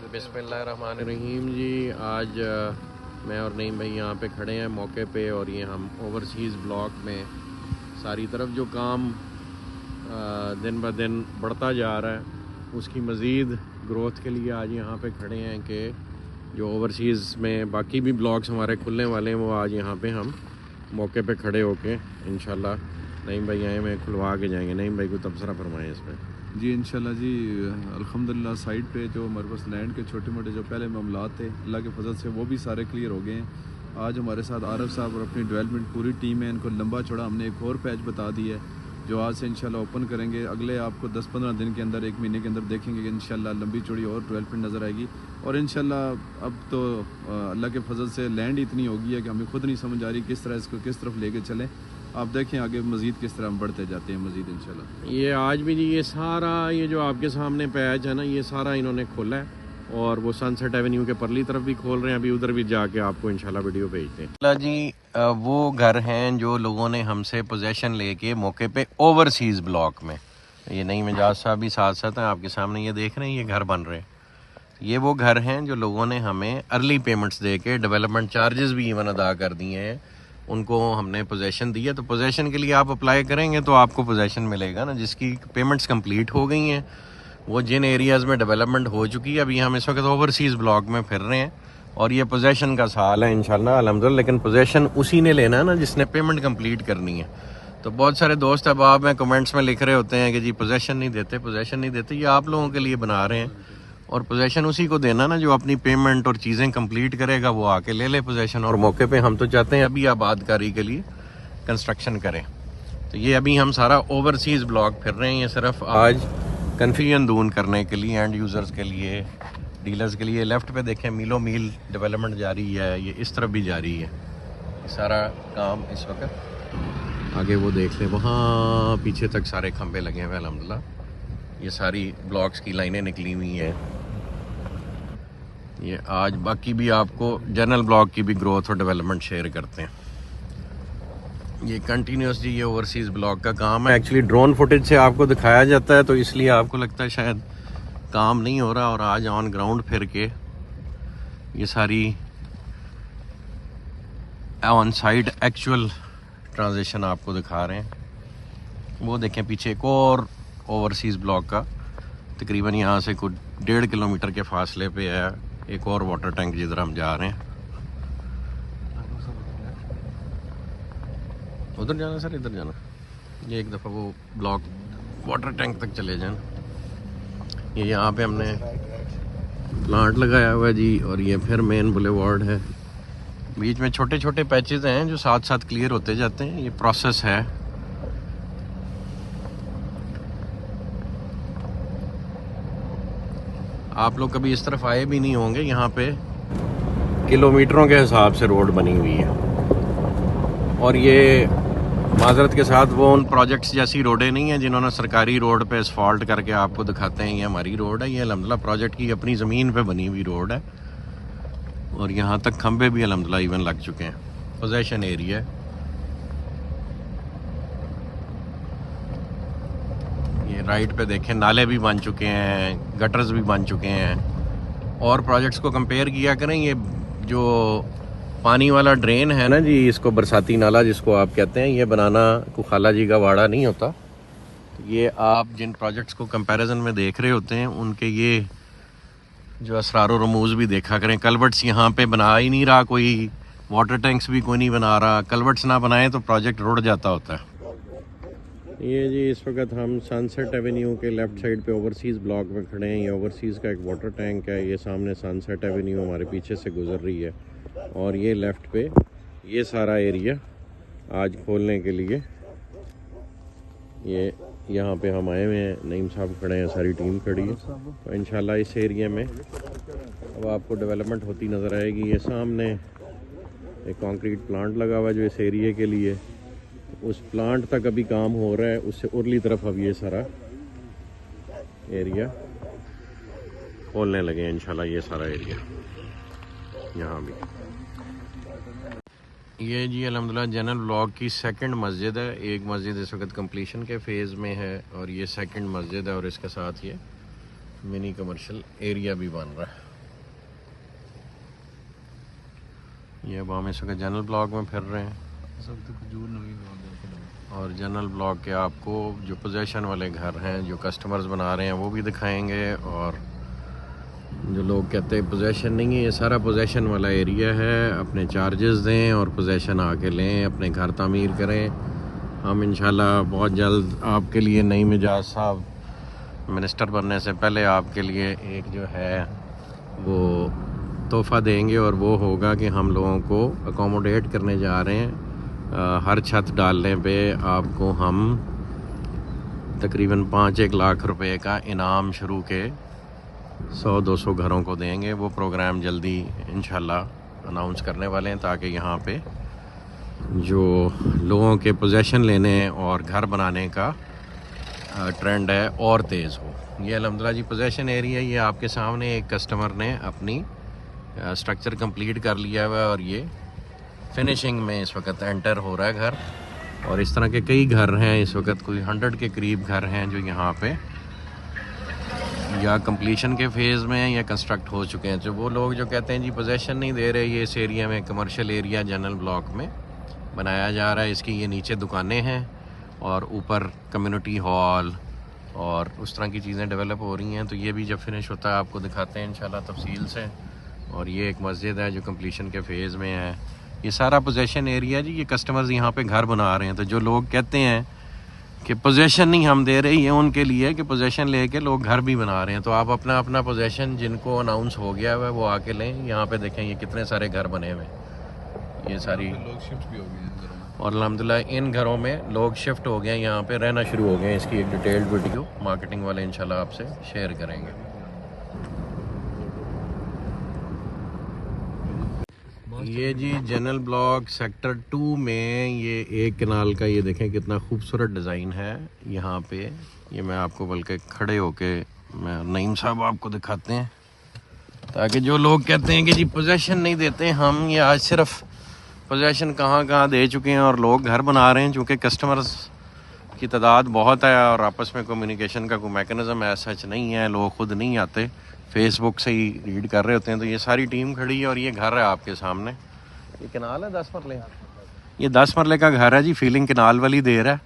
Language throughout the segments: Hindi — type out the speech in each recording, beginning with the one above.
बिस्मिल्लाहिर्रहमानिर्रहीम जी। आज मैं और नईम भाई यहाँ पे खड़े हैं मौके पे, और ये हम ओवरसीज़ ब्लॉक में सारी तरफ जो काम दिन ब दिन बढ़ता जा रहा है उसकी मज़ीद ग्रोथ के लिए आज यहाँ पे खड़े हैं कि जो ओवरसीज़ में बाकी भी ब्लॉक्स हमारे खुलने वाले हैं वो आज यहाँ पे हम मौके पे खड़े होके इंशाल्लाह नईम भाई आए में खुलवा के जाएंगे। नईम भाई को तबसरा फरमाएं इस पर। जी इंशाल्लाह जी, अल्हम्दुलिल्लाह साइड पे जो हमारे पास लैंड के छोटे मोटे जो पहले मामलात थे अल्लाह के फजल से वो भी सारे क्लियर हो गए हैं। आज हमारे साथ आरफ साहब और अपनी डेवलपमेंट पूरी टीम है, इनको लंबा चौड़ा हमने एक और पैच बता दी है जो आज से इंशाल्लाह ओपन करेंगे। अगले आपको 10-15 दिन के अंदर, 1 महीने के अंदर देखेंगे कि इंशाल्लाह लंबी चौड़ी और डेवलपमेंट नज़र आएगी। और इंशाल्लाह अब तो अल्लाह के फजल से लैंड इतनी होगी है कि हमें खुद नहीं समझ आ रही किस तरह इसको किस तरफ लेके चलें। आप देखें आगे मज़ीद किस तरह हम बढ़ते जाते हैं मज़ीद इंशाल्लाह। ये आज भी जी ये सारा ये जो आपके सामने पैच है ना, ये सारा इन्होंने खोला है, और वो सनसेट एवेन्यू के परली तरफ भी खोल रहे हैं। अभी उधर भी जाके आपको इंशाल्लाह वीडियो भेजते हैं जी। वो घर हैं जो लोगों ने हमसे पोजेसन लेके मौके पे ओवरसीज़ ब्लॉक में, ये नई मिजाज साहब भी साथ साथ हैं आपके सामने, ये देख रहे हैं ये घर बन रहे हैं। ये वो घर हैं जो लोगों ने हमें अर्ली पेमेंट्स दे के डेवलपमेंट चार्जेस भी इवन अदा कर दिए हैं, उनको हमने पोजेसन दी है। तो पोजेसन के लिए आप अप्लाई करेंगे तो आपको पोजेसन मिलेगा ना, जिसकी पेमेंट्स कंप्लीट हो गई हैं, वो जिन एरियाज़ में डेवलपमेंट हो चुकी है। अभी हम इस वक्त ओवरसीज़ ब्लॉक में फिर रहे हैं और ये पोजेसन का साल है इंशाल्लाह अल्हम्दुलिल्लाह। लेकिन पोजेसन उसी ने लेना है ना जिसने पेमेंट कंप्लीट करनी है। तो बहुत सारे दोस्त अब आप में कमेंट्स में लिख रहे होते हैं कि जी पोजेसन नहीं देते, पोजेसन नहीं देते। ये आप लोगों के लिए बना रहे हैं, और पोजेसन उसी को देना ना जो अपनी पेमेंट और चीज़ें कंप्लीट करेगा, वो आके ले ले पोजेसन। और मौके पे हम तो चाहते हैं अभी आबादकारी के लिए कंस्ट्रक्शन करें। तो ये अभी हम सारा ओवरसीज़ ब्लॉक फिर रहे हैं, ये सिर्फ आज कन्फ्यूजन दूर करने के लिए, एंड यूज़र्स के लिए, डीलर्स के लिए। लेफ़्ट पे देखें मीलों मील डेवलपमेंट जारी है, ये इस तरफ भी जारी है ये सारा काम इस वक्त। आगे वो देख लें, वहाँ पीछे तक सारे खंबे लगे हुए अल्हम्दुलिल्लाह। ये सारी ब्लॉक्स की लाइनें निकली हुई हैं। ये आज बाकी भी आपको जनरल ब्लॉक की भी ग्रोथ और डेवलपमेंट शेयर करते हैं। ये कंटिन्यूस जी ये ओवरसीज़ ब्लॉक का काम है। एक्चुअली ड्रोन फुटेज से आपको दिखाया जाता है तो इसलिए आपको लगता है शायद काम नहीं हो रहा, और आज ऑन ग्राउंड फिर के ये सारी ऑन साइट एक्चुअल ट्रांजिशन आपको दिखा रहे हैं। वो देखें पीछे एक और ओवरसीज़ ब्लॉक का तकरीबन यहाँ से कुछ 1.5 किलोमीटर के फासले पे है एक और वाटर टैंक जिधर हम जा रहे हैं। उधर जाना सर, इधर जाना। ये एक दफ़ा वो ब्लॉक वाटर टैंक तक चले जाएं। ये यहाँ पे हमने प्लांट लगाया हुआ है जी, और ये फिर मेन बुलेवार्ड है। बीच में छोटे छोटे पैचेस हैं जो साथ साथ क्लियर होते जाते हैं, ये प्रोसेस है। आप लोग कभी इस तरफ आए भी नहीं होंगे, यहाँ पे किलोमीटरों के हिसाब से रोड बनी हुई है। और ये माजरत के साथ वो उन प्रोजेक्ट्स जैसी रोडें नहीं हैं जिन्होंने सरकारी रोड पे असफाल्ट करके आपको दिखाते हैं ये हमारी रोड है। ये अल्हम्दुलिल्लाह प्रोजेक्ट की अपनी ज़मीन पे बनी हुई रोड है, और यहाँ तक खंबे भी अल्हम्दुलिल्लाह इवन लग चुके हैं। पोजेसन एरिया है ये। राइट पे देखें नाले भी बन चुके हैं, गटर्स भी बन चुके हैं। और प्रोजेक्ट्स को कंपेयर किया करें, ये जो पानी वाला ड्रेन है ना जी, इसको बरसाती नाला जिसको आप कहते हैं, ये बनाना को खाला जी का वाड़ा नहीं होता। तो ये आप जिन प्रोजेक्ट्स को कंपैरिजन में देख रहे होते हैं उनके ये जो असरार और रमूज़ भी देखा करें। कलवर्ट्स यहाँ पे बना ही नहीं रहा कोई, वाटर टैंक्स भी कोई नहीं बना रहा। कलवर्ट्स ना बनाए तो प्रोजेक्ट रुड़ जाता होता है। ये जी इस वक्त हम सनसेट एवेन्यू के लेफ़्ट साइड पे ओवरसीज़ ब्लॉक में खड़े हैं। ये ओवरसीज़ का एक वाटर टैंक है। ये सामने सनसेट एवेन्यू हमारे पीछे से गुजर रही है, और ये लेफ़्ट पे ये सारा एरिया आज खोलने के लिए ये यहाँ पे हम आए हुए हैं। नईम साहब खड़े हैं, सारी टीम खड़ी है। तो इंशाल्लाह इस एरिया में अब आपको डेवलपमेंट होती नज़र आएगी। ये सामने एक कंक्रीट प्लांट लगा हुआ है जो इस एरिया के लिए, उस प्लांट तक अभी काम हो रहा है। उससे उरली तरफ अब ये सारा एरिया खोलने लगे हैं इंशाल्लाह। ये सारा एरिया यहाँ भी ये जी अल्हम्दुलिल्लाह जनरल ब्लॉक की सेकंड मस्जिद है। एक मस्जिद इस वक्त कंप्लीशन के फेज़ में है, और ये सेकंड मस्जिद है, और इसके साथ ये मिनी कमर्शियल एरिया भी बन रहा है। ये अब हम इस वक्त जनरल ब्लॉक में फिर रहे हैं और जनरल ब्लॉक के आपको जो पोजेशन वाले घर हैं जो कस्टमर्स बना रहे हैं वो भी दिखाएंगे, और जो लोग कहते हैं पोजेशन नहीं है, ये सारा पोजेशन वाला एरिया है। अपने चार्जेस दें और पोजेशन आके लें, अपने घर तामीर करें। हम इंशाल्लाह बहुत जल्द आपके लिए नईम एजाज साहब मिनिस्टर बनने से पहले आपके लिए एक जो है वो तोहफ़ा देंगे, और वो होगा कि हम लोगों को अकोमोडेट करने जा रहे हैं। हर छत डालने पे आपको हम तकरीबन 5-1 लाख रुपए का इनाम शुरू के 100-200 घरों को देंगे। वो प्रोग्राम जल्दी इंशाल्लाह अनाउंस करने वाले हैं, ताकि यहाँ पे जो लोगों के पोजेशन लेने और घर बनाने का ट्रेंड है और तेज़ हो। ये अल्हम्दुलिल्लाह जी पोजेशन एरिया, ये आपके सामने एक कस्टमर ने अपनी स्ट्रक्चर कंप्लीट कर लिया हुआ है और ये फिनिशिंग में इस वक्त एंटर हो रहा है घर। और इस तरह के कई घर हैं इस वक्त, कोई 100 के करीब घर हैं जो यहाँ पे या कंप्लीशन के फेज़ में हैं या कंस्ट्रक्ट हो चुके हैं। तो वो लोग जो कहते हैं जी पोजेशन नहीं दे रहे, ये इस एरिया में कमर्शियल एरिया जनरल ब्लॉक में बनाया जा रहा है। इसकी ये नीचे दुकानें हैं और ऊपर कम्युनिटी हॉल और उस तरह की चीज़ें डेवलप हो रही हैं। तो ये भी जब फिनिश होता है आपको दिखाते हैं इंशाल्लाह तफसील से। और ये एक मस्जिद है जो कंप्लीशन के फेज़ में है। ये सारा पोजेशन एरिया जी, ये कस्टमर्स यहाँ पे घर बना रहे हैं। तो जो लोग कहते हैं कि पोजेशन नहीं हम दे रहे, ये उनके लिए कि पोजेशन लेके लोग घर भी बना रहे हैं। तो आप अपना अपना पोजेशन जिनको अनाउंस हो गया है वो आके लें। यहाँ पे देखें ये कितने सारे घर बने हुए, ये सारी लोग शिफ्ट भी हो गए हैं घरों में। और अल्हम्दुलिल्लाह इन घरों में लोग शिफ्ट हो गए हैं, यहाँ पे रहना शुरू हो गए हैं। इसकी एक डिटेल्ड वीडियो मार्केटिंग वाले इंशाल्लाह आपसे शेयर करेंगे। ये जी जनरल ब्लॉक सेक्टर 2 में ये एक कनाल का, ये देखें कितना खूबसूरत डिज़ाइन है यहाँ पे। ये मैं आपको बल्कि खड़े होके मैं नईम साहब आपको दिखाते हैं, ताकि जो लोग कहते हैं कि जी पोजेशन नहीं देते हम, ये आज सिर्फ पोजेशन कहाँ कहाँ दे चुके हैं और लोग घर बना रहे हैं। चूँकि कस्टमर्स की तादाद बहुत है और आपस में कम्युनिकेशन का कोई मैकेनिज़्म ऐसा सच नहीं है, लोग ख़ुद नहीं आते, फेसबुक से ही रीड कर रहे होते हैं। तो ये सारी टीम खड़ी है और ये घर है आपके सामने। ये कनाल है 10 मरले, ये 10 मरले का घर है जी। फीलिंग कनाल वाली दे रहा है।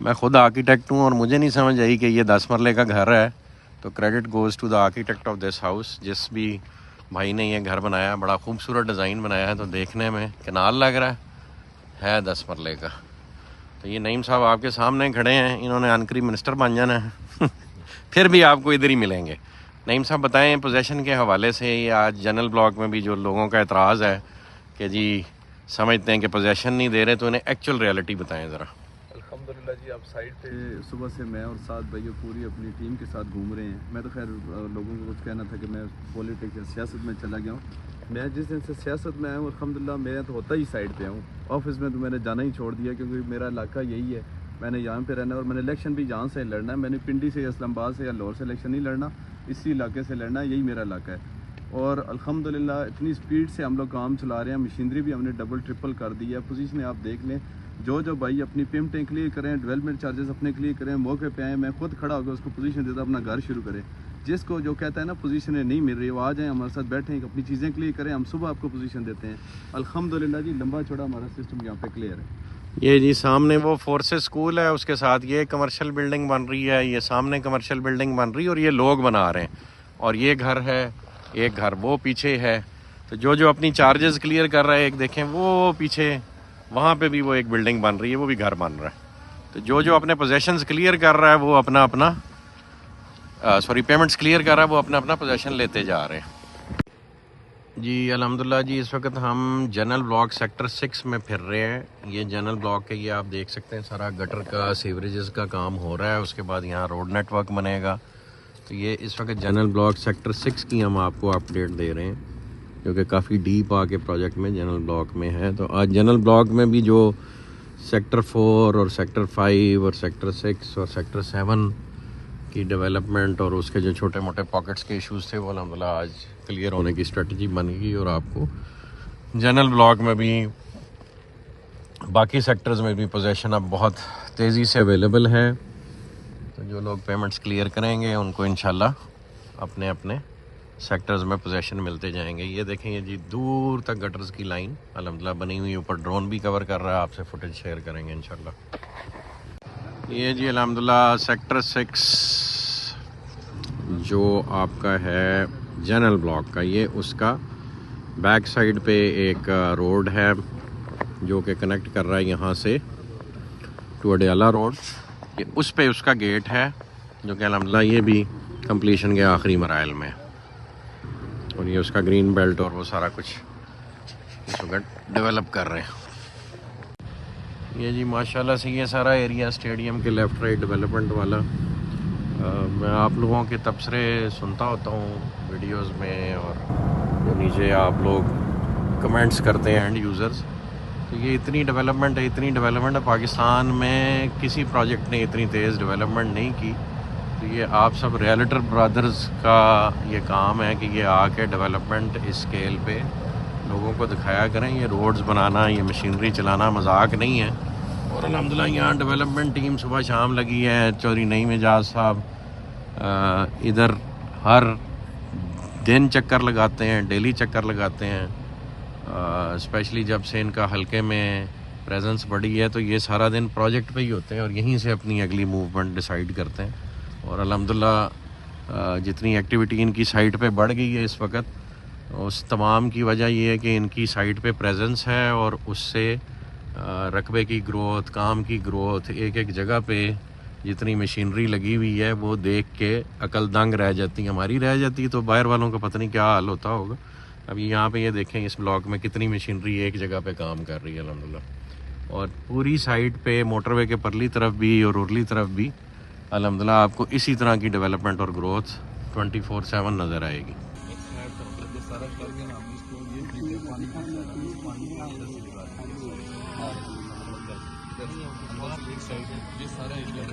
मैं ख़ुद आर्किटेक्ट हूँ और मुझे नहीं समझ आई कि ये 10 मरले का घर है। तो credit goes to the architect of this house. जिस भी भाई ने ये घर बनाया, बड़ा खूबसूरत डिज़ाइन बनाया है। तो देखने में कनाल लग रहा है 10 मरले का। तो ये नईम साहब आपके सामने खड़े हैं, इन्होंने अनकरीब मिनिस्टर बन जाना है फिर भी आपको इधर ही मिलेंगे। नईम साहब बताएं पोजेशन के हवाले से, ये आज जनरल ब्लॉक में भी जो लोगों का एतराज़ है कि जी समझते हैं कि पोजेशन नहीं दे रहे, तो उन्हें एक्चुअल रियलिटी बताएं ज़रा। अल्हम्दुलिल्लाह जी, आप साइड पे सुबह से मैं और 7 भाइयों पूरी अपनी टीम के साथ घूम रहे हैं। मैं तो खैर लोगों को कुछ कहना था कि मैं पॉलिटिक्स या सियासत में चला गया हूँ। मैं जिस दिन से सियासत में आया हूँ अल्हम्दुलिल्लाह मैं तो होता ही साइड पे हूँ। ऑफिस में तो मैंने जाना ही छोड़ दिया, क्योंकि मेरा इलाका यही है, मैंने यहाँ पे रहना है और मैंने इलेक्शन भी यहाँ से लड़ना है। मैंने पिंडी से या इस्लामाबाद से या लाहौर से इलेक्शन नहीं लड़ना, इसी इलाके से लड़ना है, यही मेरा इलाका है। और अल्हम्दुलिल्लाह इतनी स्पीड से हम लोग काम चला रहे हैं, मशीनरी भी हमने डबल ट्रिपल कर दी है। पोजीशन आप देख लें, जो भाई अपनी पेमेंटें क्लियर करें, डेवलपमेंट चार्जेस अपने क्लियर करें, मौके पे आए, मैं खुद खड़ा होकर उसको पोजीशन देता अपना घर शुरू करें। जिसको जो कहता है ना पोजीशनें नहीं मिल रही, वो आ जाए हमारे साथ बैठें, अपनी चीज़ें क्लियर करें, हम सुबह आपको पोजीशन देते हैं। अल्हम्दुलिल्लाह जी लंबा चौड़ा हमारा सिस्टम यहाँ पे क्लियर है। ये जी सामने वो फोर्सेस स्कूल है, उसके साथ ये कमर्शियल बिल्डिंग बन रही है, ये सामने कमर्शियल बिल्डिंग बन रही है और ये लोग बना रहे हैं। और ये घर है, एक घर वो पीछे है। तो जो अपनी चार्जेस क्लियर कर रहा है, एक देखें वो पीछे वहाँ पे भी वो एक बिल्डिंग बन रही है, वो भी घर बन रहा है। तो जो अपने पोजेशंस क्लियर कर रहा है वो अपना अपना पेमेंट्स क्लियर कर रहा है, वो अपना अपना पोजेशन लेते जा रहे हैं जी। अल्हम्दुलिल्लाह जी इस वक्त हम जनरल ब्लॉक सेक्टर 6 में फिर रहे हैं। ये जनरल ब्लॉक के ये आप देख सकते हैं सारा गटर का, सीवरेजेस का काम हो रहा है। उसके बाद यहाँ रोड नेटवर्क बनेगा। तो ये इस वक्त जनरल ब्लॉक सेक्टर 6 की हम आपको अपडेट दे रहे हैं, क्योंकि काफ़ी डीप आके प्रोजेक्ट में जनरल ब्लॉक में है। तो आज जनरल ब्लॉक में भी जो सेक्टर 4 और सेक्टर 5 और सेक्टर 6 और सेक्टर 7 की डेवलपमेंट और उसके जो छोटे मोटे पॉकेट्स के इश्यूज़ थे, वो अल्हम्दुलिल्लाह आज क्लियर होने की स्ट्रेटजी बन गई। और आपको जनरल ब्लॉक में भी बाकी सेक्टर्स में भी पोजेशन अब बहुत तेज़ी से अवेलेबल है। तो जो लोग पेमेंट्स क्लियर करेंगे उनको इंशाल्लाह अपने अपने सेक्टर्स में पोजेशन मिलते जाएंगे। ये देखें ये जी दूर तक गटर्स की लाइन अल्हम्दुलिल्लाह बनी हुई, ऊपर ड्रोन भी कवर कर रहा है, आपसे फुटेज शेयर करेंगे इंशाल्लाह। ये जी अल्हम्दुलिल्लाह सेक्टर 6 जो आपका है जनरल ब्लॉक का, ये उसका बैक साइड पे एक रोड है जो कि कनेक्ट कर रहा है यहाँ से टू अडयाला रोड। ये उस पे उसका गेट है जो कि अल्हम्दुलिल्लाह ये भी कंप्लीशन के आखिरी मराइल में, और ये उसका ग्रीन बेल्ट और वो सारा कुछ इस वक्त डेवलप कर रहे हैं। ये जी माशाल्लाह से ये सारा एरिया स्टेडियम के लेफ़्ट राइट डेवलपमेंट वाला। मैं आप लोगों के तबसरे सुनता होता हूँ वीडियोस में, और जो नीचे आप लोग कमेंट्स करते हैं एंड यूज़र्स, तो ये इतनी डेवलपमेंट है पाकिस्तान में किसी प्रोजेक्ट ने इतनी तेज़ डेवलपमेंट नहीं की। तो ये आप सब रियल्टर ब्रदर्स का ये काम है कि ये आके डेवलपमेंट इस स्केल पे लोगों को दिखाया करें। ये रोड्स बनाना, ये मशीनरी चलाना मजाक नहीं है। और अल्हम्दुलिल्लाह यहाँ डेवलपमेंट टीम सुबह शाम लगी है। चौधरी नईम एजाज साहब इधर हर दिन चक्कर लगाते हैं, डेली चक्कर लगाते हैं। स्पेशली जब से इनका हल्के में प्रेजेंस बढ़ी है तो ये सारा दिन प्रोजेक्ट पे ही होते हैं और यहीं से अपनी अगली मूवमेंट डिसाइड करते हैं। और अल्हम्दुलिल्लाह जितनी एक्टिविटी इनकी साइट पे बढ़ गई है इस वक्त, उस तमाम की वजह ये है कि इनकी साइट पे प्रेजेंस है, और उससे रकबे की ग्रोथ, काम की ग्रोथ, एक एक जगह पे जितनी मशीनरी लगी हुई है वो देख के अकल दंग रह जाती, हमारी रह जाती, तो बाहर वालों का पता नहीं क्या हाल होता होगा। अभी यहाँ पे ये देखें इस ब्लॉक में कितनी मशीनरी एक जगह पे काम कर रही है अल्हम्दुलिल्लाह। और पूरी साइड पे मोटरवे के परली तरफ भी और उरली तरफ भी अल्हम्दुलिल्लाह आपको इसी तरह की डेवलपमेंट और ग्रोथ 24/7 नज़र आएगी। ये सारा एरिया